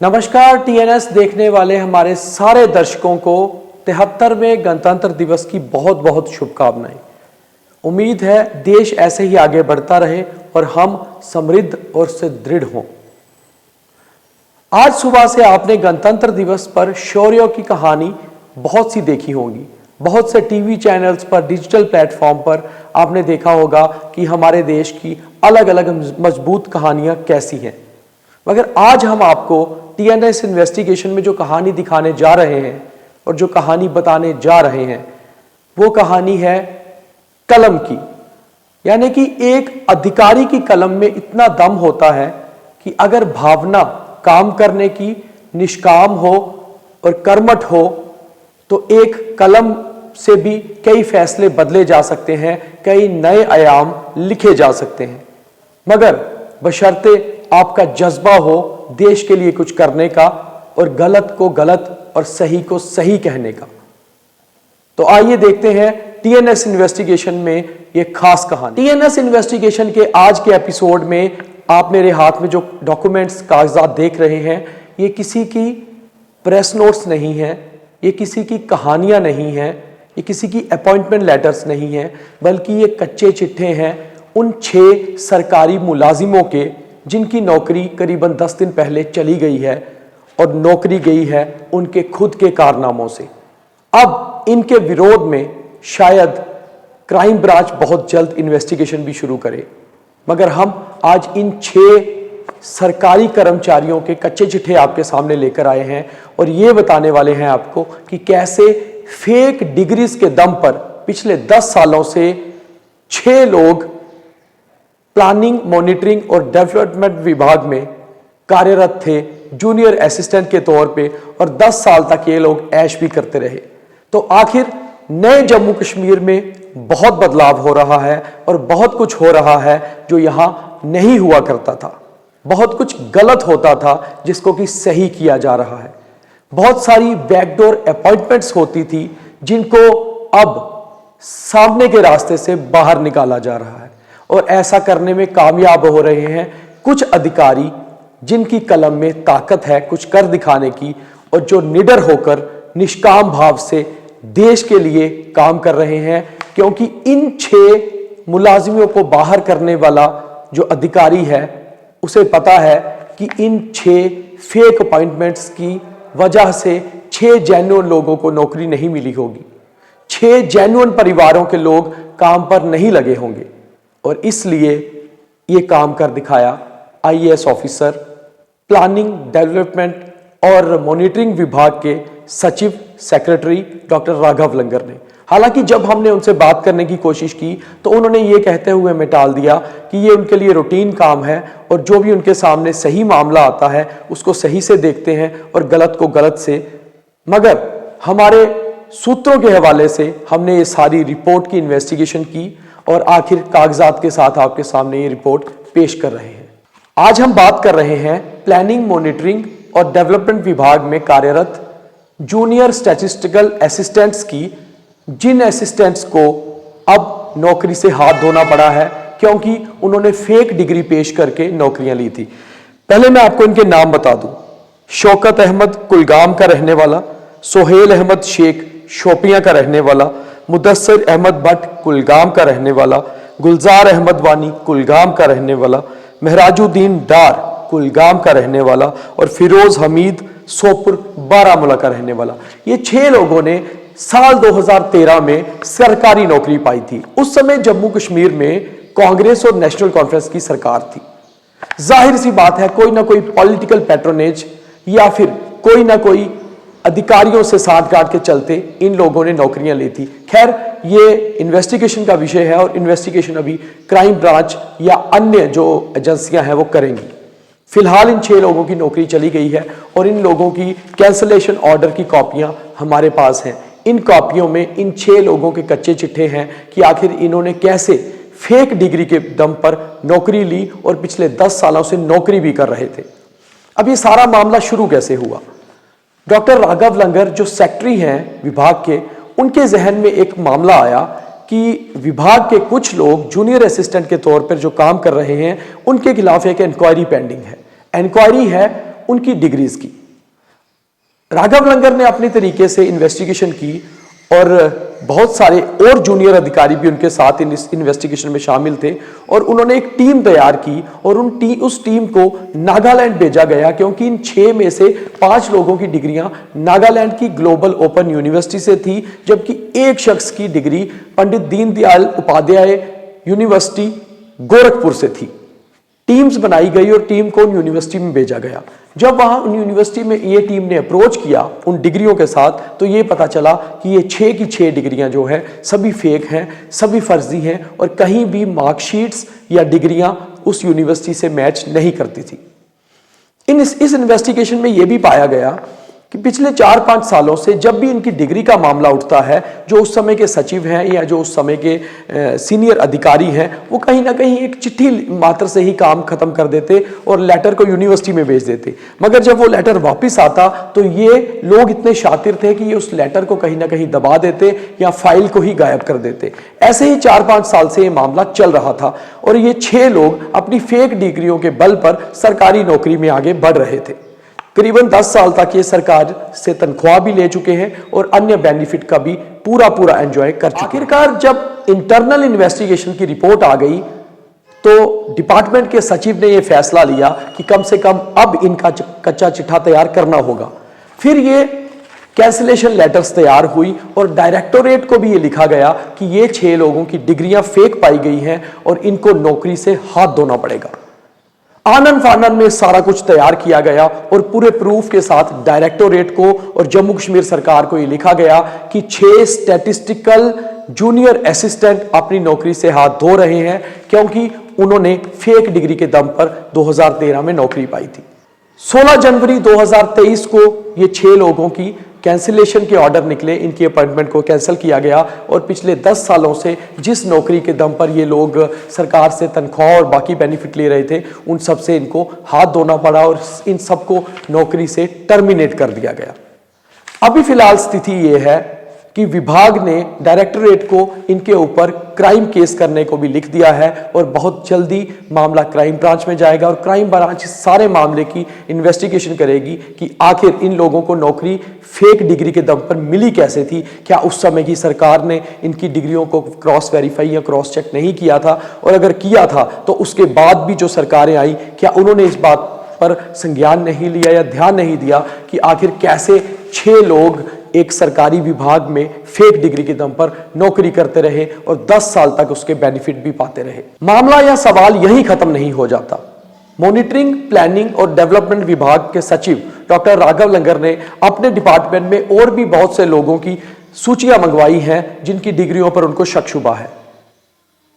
नमस्कार टीएनएस देखने वाले हमारे सारे दर्शकों को 73वें गणतंत्र दिवस की बहुत बहुत शुभकामनाएं। उम्मीद है देश ऐसे ही आगे बढ़ता रहे और हम समृद्ध और सुदृढ़ हों। आज सुबह से आपने गणतंत्र दिवस पर शौर्यों की कहानी बहुत सी देखी होगी। बहुत से टीवी चैनल्स पर, डिजिटल प्लेटफॉर्म पर आपने देखा होगा कि हमारे देश की अलग अलग मजबूत कहानियां कैसी हैं। मगर आज हम आपको टीएनएस इन्वेस्टिगेशन में जो कहानी दिखाने जा रहे हैं और जो कहानी बताने जा रहे हैं वो कहानी है कलम की। यानी कि एक अधिकारी की कलम में इतना दम होता है कि अगर भावना काम करने की निष्काम हो और कर्मठ हो तो एक कलम से भी कई फैसले बदले जा सकते हैं, कई नए आयाम लिखे जा सकते हैं। मगर बशर्ते आपका जज्बा हो देश के लिए कुछ करने का और गलत को गलत और सही को सही कहने का। तो आइए देखते हैं टीएनएस इन्वेस्टिगेशन में ये खास कहानी। टीएनएस इन्वेस्टिगेशन के आज के एपिसोड में आप मेरे हाथ में जो डॉक्यूमेंट्स, कागजात देख रहे हैं, ये किसी की प्रेस नोट्स नहीं है, ये किसी की कहानियां नहीं है, ये किसी की अपॉइंटमेंट लेटर्स नहीं है, बल्कि ये कच्चे चिट्ठे हैं उन 6 सरकारी मुलाजिमों के जिनकी नौकरी करीबन 10 दिन पहले चली गई है और नौकरी गई है उनके खुद के कारनामों से। अब इनके विरोध में शायद क्राइम ब्रांच बहुत जल्द इन्वेस्टिगेशन भी शुरू करे। मगर हम आज इन 6 सरकारी कर्मचारियों के कच्चे चिट्ठे आपके सामने लेकर आए हैं और ये बताने वाले हैं आपको कि कैसे फेक डिग्रीज के दम पर पिछले 10 सालों से 6 लोग प्लानिंग, मॉनिटरिंग और डेवलपमेंट विभाग में कार्यरत थे जूनियर असिस्टेंट के तौर पे और 10 साल तक ये लोग ऐश भी करते रहे। तो आखिर नए जम्मू कश्मीर में बहुत बदलाव हो रहा है और बहुत कुछ हो रहा है जो यहां नहीं हुआ करता था। बहुत कुछ गलत होता था जिसको कि सही किया जा रहा है। बहुत सारी बैकडोर अपॉइंटमेंट्स होती थी जिनको अब सामने के रास्ते से बाहर निकाला जा रहा है और ऐसा करने में कामयाब हो रहे हैं कुछ अधिकारी जिनकी कलम में ताकत है कुछ कर दिखाने की और जो निडर होकर निष्काम भाव से देश के लिए काम कर रहे हैं। क्योंकि इन 6 मुलाजिमों को बाहर करने वाला जो अधिकारी है उसे पता है कि इन 6 फेक अपॉइंटमेंट्स की वजह से 6 जेन्युइन लोगों को नौकरी नहीं मिली होगी, 6 जेन्युइन परिवारों के लोग काम पर नहीं लगे होंगे और इसलिए ये काम कर दिखाया आईएएस ऑफिसर, प्लानिंग, डेवलपमेंट और मॉनिटरिंग विभाग के सचिव सेक्रेटरी डॉक्टर राघव लंगर ने। हालांकि जब हमने उनसे बात करने की कोशिश की तो उन्होंने ये कहते हुए हमें टाल दिया कि ये उनके लिए रूटीन काम है और जो भी उनके सामने सही मामला आता है उसको सही से देखते हैं और गलत को गलत से। मगर हमारे सूत्रों के हवाले से हमने ये सारी रिपोर्ट की इन्वेस्टिगेशन की और आखिर कागजात के साथ आपके सामने ये रिपोर्ट पेश कर रहे हैं। आज हम बात कर रहे हैं प्लानिंग, मॉनिटरिंग और डेवलपमेंट विभाग में कार्यरत जूनियर स्टैटिस्टिकल असिस्टेंट्स की, जिन असिस्टेंट्स को अब नौकरी से हाथ धोना पड़ा है क्योंकि उन्होंने फेक डिग्री पेश करके नौकरियां ली थी। पहले मैं आपको इनके नाम बता दूं। शौकत अहमद कुलगाम का रहने वाला, सोहेल अहमद शेख शोपियां का रहने वाला, मुदस्सिर अहमद भट्ट कुलगाम का रहने वाला, गुलजार अहमद वानी कुलगाम का रहने वाला, महराजुद्दीन डार कुलगाम का रहने वाला और फिरोज हमीद सोपुर बारामूला का रहने वाला। ये 6 लोगों ने साल 2013 में सरकारी नौकरी पाई थी। उस समय जम्मू कश्मीर में कांग्रेस और नेशनल कॉन्फ्रेंस की सरकार थी। जाहिर सी बात है कोई ना कोई पॉलिटिकल पैट्रोनेज या फिर कोई ना कोई अधिकारियों से साठगांठ के चलते इन लोगों ने नौकरियां ली थी। खैर ये इन्वेस्टिगेशन का विषय है और इन्वेस्टिगेशन अभी क्राइम ब्रांच या अन्य जो एजेंसियां हैं वो करेंगी। फिलहाल इन 6 लोगों की नौकरी चली गई है और इन लोगों की कैंसलेशन ऑर्डर की कॉपियां हमारे पास हैं। इन कॉपियों में इन 6 लोगों के कच्चे चिट्ठे हैं कि आखिर इन्होंने कैसे फेक डिग्री के दम पर नौकरी ली और पिछले 10 सालों से नौकरी भी कर रहे थे। अब ये सारा मामला शुरू कैसे हुआ? डॉक्टर राघव लंगर जो सेक्रेटरी हैं विभाग के, उनके जहन में एक मामला आया कि विभाग के कुछ लोग जूनियर असिस्टेंट के तौर पर जो काम कर रहे हैं उनके खिलाफ एक इंक्वायरी पेंडिंग है। इंक्वायरी है उनकी डिग्रीज की। राघव लंगर ने अपने तरीके से इन्वेस्टिगेशन की और बहुत सारे और जूनियर अधिकारी भी उनके साथ इस इन्वेस्टिगेशन में शामिल थे और उन्होंने एक टीम तैयार की और उस टीम को नागालैंड भेजा गया, क्योंकि इन 6 में से 5 लोगों की डिग्रियां नागालैंड की ग्लोबल ओपन यूनिवर्सिटी से थी, जबकि एक शख्स की डिग्री पंडित दीनदयाल उपाध्याय यूनिवर्सिटी गोरखपुर से थी। टीम्स बनाई गई और टीम को उन यूनिवर्सिटी में भेजा गया। जब वहां उन यूनिवर्सिटी में ये टीम ने अप्रोच किया उन डिग्रियों के साथ, तो ये पता चला कि ये 6 की 6 डिग्रियां जो है सभी फेक हैं, सभी फर्जी हैं और कहीं भी मार्कशीट्स या डिग्रियां उस यूनिवर्सिटी से मैच नहीं करती थी। इस इन्वेस्टिगेशन में यह भी पाया गया कि पिछले 4-5 सालों से जब भी इनकी डिग्री का मामला उठता है, जो उस समय के सचिव हैं या जो उस समय के सीनियर अधिकारी हैं, वो कहीं ना कहीं एक चिट्ठी मात्र से ही काम खत्म कर देते और लेटर को यूनिवर्सिटी में भेज देते। मगर जब वो लेटर वापस आता तो ये लोग इतने शातिर थे कि ये उस लेटर को कहीं ना कहीं दबा देते या फाइल को ही गायब कर देते। ऐसे ही 4-5 साल से ये मामला चल रहा था और ये 6 लोग अपनी फेक डिग्रियों के बल पर सरकारी नौकरी में आगे बढ़ रहे थे। करीबन 10 साल तक ये सरकार से तनख्वाह भी ले चुके हैं और अन्य बेनिफिट का भी पूरा एंजॉय कर चुके हैं। आखिरकार जब इंटरनल इन्वेस्टिगेशन की रिपोर्ट आ गई तो डिपार्टमेंट के सचिव ने यह फैसला लिया कि कम से कम अब इनका कच्चा चिट्ठा तैयार करना होगा। फिर ये कैंसिलेशन लेटर्स तैयार हुई और डायरेक्टोरेट को भी ये लिखा गया कि ये 6 लोगों की डिग्रियां फेक पाई गई हैं और इनको नौकरी से हाथ धोना पड़ेगा। आनन फानन में सारा कुछ तैयार किया गया और पूरे प्रूफ के साथ डायरेक्टोरेट को और जम्मू कश्मीर सरकार को यह लिखा गया कि 6 स्टैटिस्टिकल जूनियर असिस्टेंट अपनी नौकरी से हाथ धो रहे हैं, क्योंकि उन्होंने फेक डिग्री के दम पर 2013 में नौकरी पाई थी। 16 जनवरी 2023 को ये 6 लोगों की कैंसिलेशन के ऑर्डर निकले, इनकी अपॉइंटमेंट को कैंसिल किया गया और पिछले 10 सालों से जिस नौकरी के दम पर ये लोग सरकार से तनख्वाह और बाकी बेनिफिट ले रहे थे, उन सब से इनको हाथ धोना पड़ा और इन सबको नौकरी से टर्मिनेट कर दिया गया। अभी फिलहाल स्थिति ये है कि विभाग ने डायरेक्टोरेट को इनके ऊपर क्राइम केस करने को भी लिख दिया है और बहुत जल्दी मामला क्राइम ब्रांच में जाएगा और क्राइम ब्रांच इस सारे मामले की इन्वेस्टिगेशन करेगी कि आखिर इन लोगों को नौकरी फेक डिग्री के दम पर मिली कैसे थी। क्या उस समय की सरकार ने इनकी डिग्रियों को क्रॉस वेरीफाई या क्रॉस चेक नहीं किया था, और अगर किया था तो उसके बाद भी जो सरकारें आई क्या उन्होंने इस बात पर संज्ञान नहीं लिया या ध्यान नहीं दिया कि आखिर कैसे 6 लोग एक सरकारी विभाग में फेक डिग्री के दम पर नौकरी करते रहे और 10 साल तक उसके बेनिफिट भी पाते रहे। मामला या सवाल यही खत्म नहीं हो जाता। मॉनिटरिंग, प्लानिंग और डेवलपमेंट विभाग के सचिव डॉक्टर राघव लंगर ने अपने डिपार्टमेंट में और भी बहुत से लोगों की सूचियां मंगवाई हैं जिनकी डिग्रियों पर उनको शक शुबा है।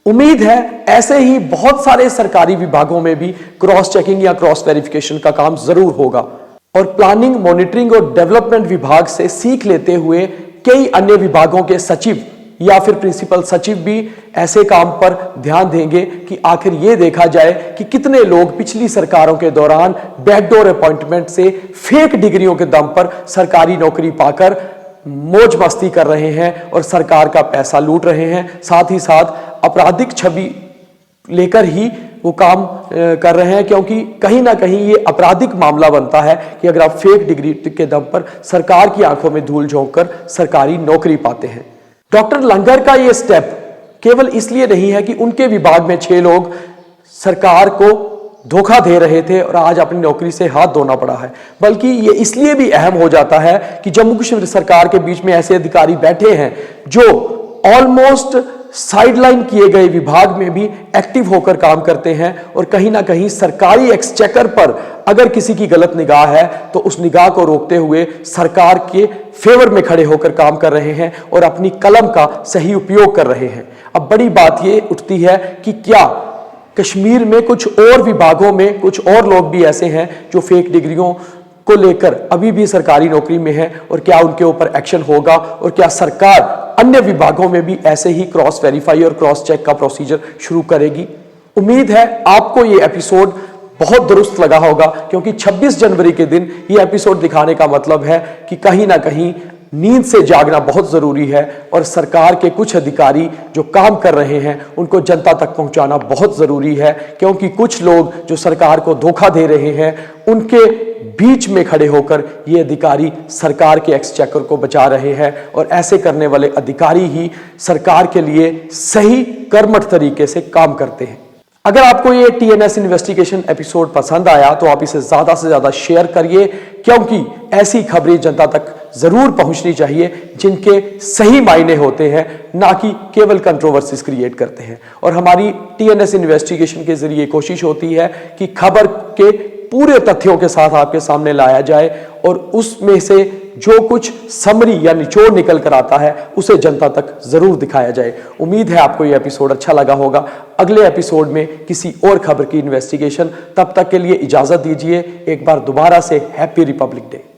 उम्मीद है ऐसे ही बहुत सारे सरकारी विभागों में भी क्रॉस चेकिंग या क्रॉस वेरिफिकेशन का काम जरूर होगा और प्लानिंग, मॉनिटरिंग और डेवलपमेंट विभाग से सीख लेते हुए कई अन्य विभागों के सचिव या फिर प्रिंसिपल सचिव भी ऐसे काम पर ध्यान देंगे कि आखिर ये देखा जाए कि कितने लोग पिछली सरकारों के दौरान बैकडोर अपॉइंटमेंट से फेक डिग्रियों के दम पर सरकारी नौकरी पाकर मौज मस्ती कर रहे हैं और सरकार का पैसा लूट रहे हैं। साथ ही साथ आपराधिक छवि लेकर ही वो काम कर रहे हैं, क्योंकि कहीं ना कहीं ये आपराधिक मामला बनता है कि अगर आप फेक डिग्री के दम पर सरकार की आंखों में धूल झोंक कर सरकारी नौकरी पाते हैं। डॉक्टर लंगर का ये स्टेप केवल इसलिए नहीं है कि उनके विभाग में 6 लोग सरकार को धोखा दे रहे थे और आज अपनी नौकरी से हाथ धोना पड़ा है, बल्कि ये इसलिए भी अहम हो जाता है कि जम्मू कश्मीर सरकार के बीच में ऐसे अधिकारी बैठे हैं जो ऑलमोस्ट साइडलाइन किए गए विभाग में भी एक्टिव होकर काम करते हैं और कहीं ना कहीं सरकारी एक्सचेकर पर अगर किसी की गलत निगाह है तो उस निगाह को रोकते हुए सरकार के फेवर में खड़े होकर काम कर रहे हैं और अपनी कलम का सही उपयोग कर रहे हैं। अब बड़ी बात यह उठती है कि क्या कश्मीर में कुछ और विभागों में कुछ और लोग भी ऐसे हैं जो फेक डिग्रियों को लेकर अभी भी सरकारी नौकरी में है, और क्या उनके ऊपर एक्शन होगा और क्या सरकार अन्य विभागों में भी ऐसे ही क्रॉस वेरीफाई और क्रॉस चेक का प्रोसीजर शुरू करेगी। उम्मीद है आपको ये एपिसोड बहुत दुरुस्त लगा होगा, क्योंकि 26 जनवरी के दिन ये एपिसोड दिखाने का मतलब है कि कहीं ना कहीं नींद से जागना बहुत जरूरी है और सरकार के कुछ अधिकारी जो काम कर रहे हैं उनको जनता तक पहुंचाना बहुत जरूरी है, क्योंकि कुछ लोग जो सरकार को धोखा दे रहे हैं उनके बीच में खड़े होकर ये अधिकारी सरकार के एक्सचेकर को बचा रहे हैं और ऐसे करने वाले अधिकारी ही सरकार के लिए सही कर्मठ तरीके से काम करते हैं। अगर आपको ये TNS इन्वेस्टिगेशन एपिसोड पसंद आया तो आप इसे ज्यादा से ज्यादा शेयर करिए, क्योंकि ऐसी खबरें जनता तक जरूर पहुंचनी चाहिए जिनके सही मायने होते हैं, ना कि केवल कंट्रोवर्सीज क्रिएट करते हैं। और हमारी TNS इन्वेस्टिगेशन के जरिए कोशिश होती है कि खबर के पूरे तथ्यों के साथ आपके सामने लाया जाए और उसमें से जो कुछ समरी या निचोड़ निकल कर आता है उसे जनता तक जरूर दिखाया जाए। उम्मीद है आपको यह एपिसोड अच्छा लगा होगा। अगले एपिसोड में किसी और खबर की इन्वेस्टिगेशन, तब तक के लिए इजाजत दीजिए। एक बार दोबारा से हैप्पी रिपब्लिक डे।